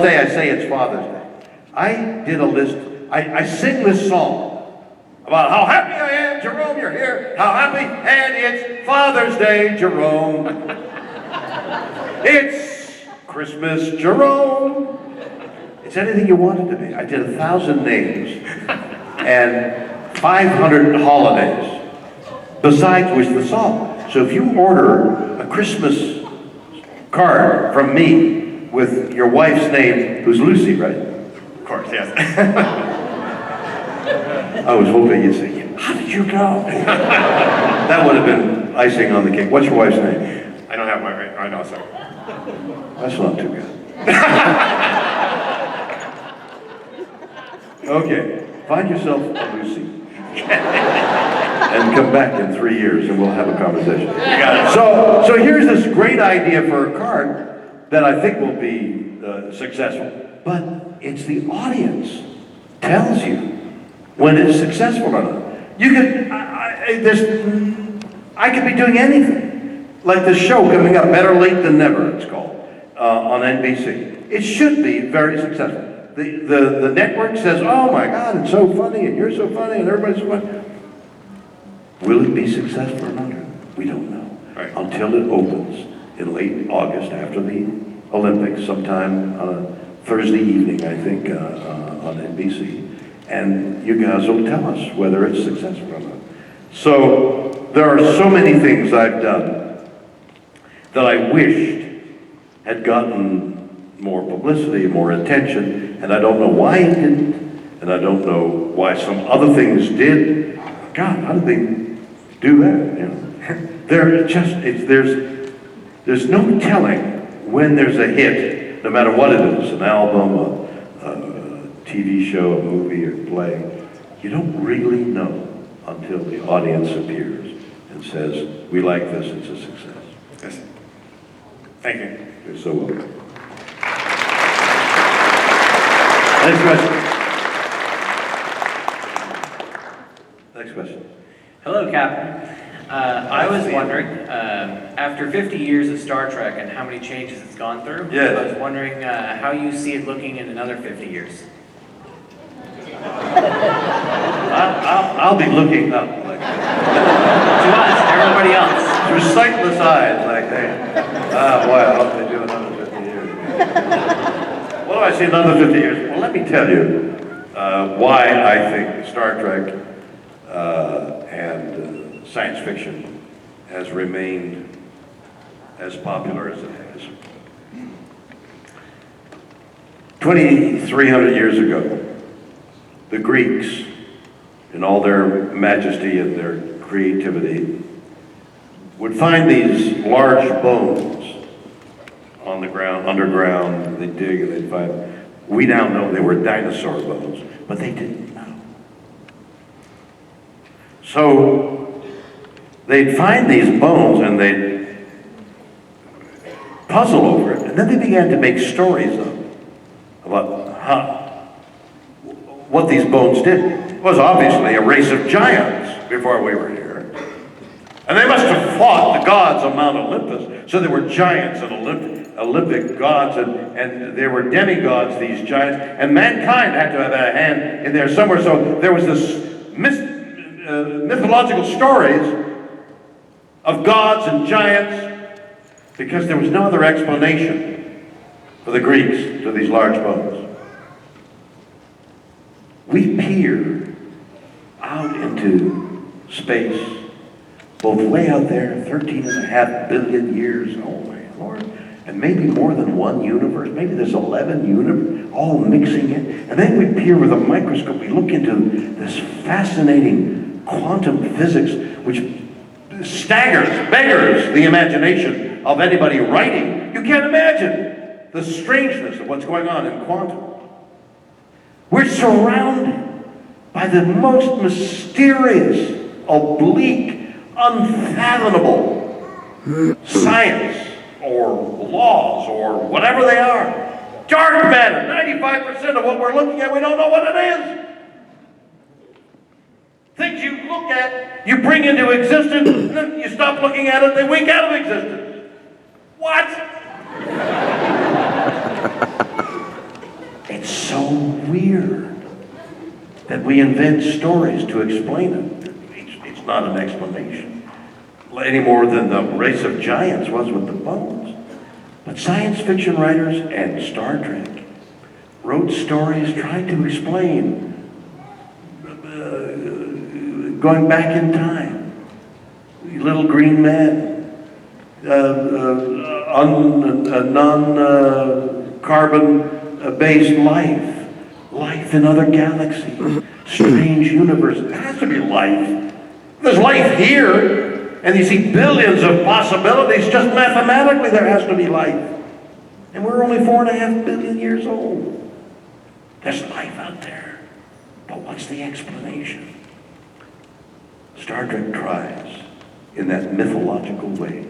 Day I say it's Father's Day. I did a list. I sing this song about how happy I am, Jerome, you're here. How happy, and it's Father's Day, Jerome. It's Christmas, Jerome. It's anything you want it to be. I did 1,000 names and 500 holidays, besides which the song. So if you order a Christmas card from me with your wife's name, who's Lucy, right? Of course, yes. I was hoping you'd say, how did you know? That would have been icing on the cake. What's your wife's name? I don't have my right. I know, sorry. That's not too good. Okay, find yourself a Lucy. And come back in 3 years and we'll have a conversation. So here's this great idea for a card that I think will be successful. But it's the audience tells you when it's successful or not. You could, I could be doing anything. Like the show coming up, Better Late Than Never, it's called, on NBC. It should be very successful. The network says, oh my God, it's so funny, and you're so funny, and everybody's so funny. Will it be successful or not? We don't know. Right. Until it opens in late August after the Olympics, sometime on a Thursday evening, I think, on NBC. And you guys will tell us whether it's successful or not. So there are so many things I've done that I wished had gotten more publicity, more attention, and I don't know why it didn't, and I don't know why some other things did. God, how did they do that? You know? There's no telling when there's a hit, no matter what it is, an album, a TV show, a movie, or play. You don't really know until the audience appears and says, we like this, it's a success. Yes. Thank you. You're so welcome. Next question. Next question. Hello, Captain. I was wondering, after 50 years of Star Trek and how many changes it's gone through, Yes. I was wondering how you see it looking in another 50 years. I'll be looking up like To us, everybody else. through sightless eyes, like, hey, boy, I hope they do another 50 years. What do I see in another 50 years? Well, let me tell you why I think Star Trek and science fiction has remained as popular as it has. 2,300 years ago, the Greeks, in all their majesty and their creativity, would find these large bones on the ground, underground. They'd dig and they'd find. We now know they were dinosaur bones, but they didn't know. So they'd find these bones and they'd puzzle over it, and then they began to make stories about what these bones did. It was obviously a race of giants before we were here. And they must have fought the gods on Mount Olympus. So there were giants and Olympic gods, and there were demigods, these giants. And mankind had to have a hand in there somewhere. So there was this mythological stories of gods and giants, because there was no other explanation for the Greeks to these large bones. We peer out into space, both way out there, 13.5 billion years, oh my Lord, and maybe more than one universe, maybe there's 11 universes, all mixing in. And then we peer with a microscope, we look into this fascinating quantum physics, which beggars the imagination of anybody writing. You can't imagine the strangeness of what's going on in quantum. We're surrounded by the most mysterious, oblique, unfathomable science or laws or whatever they are. Dark matter, 95% of what we're looking at, we don't know what it is. Things you look at, you bring into existence, and then you stop looking at it, they wink out of existence. What? It's so weird that we invent stories to explain it. It's not an explanation, any more than the race of giants was with the bones. But science fiction writers and Star Trek wrote stories trying to explain going back in time, little green men, non-carbon-based life in other galaxies, strange universe. There has to be life. There's life here, and you see billions of possibilities. Just mathematically, there has to be life. And we're only 4.5 billion years old. There's life out there. But what's the explanation? Star Trek tries, in that mythological way,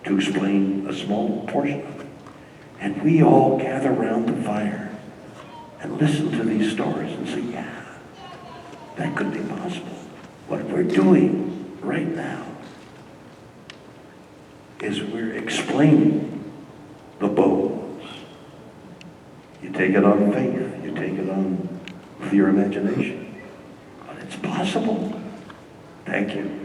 to explain a small portion of it. And we all gather around the fire and listen to these stories and say, yeah, that could be possible. What we're doing right now is we're explaining the bones. You take it on faith, you take it on with your imagination. But it's possible. Thank you.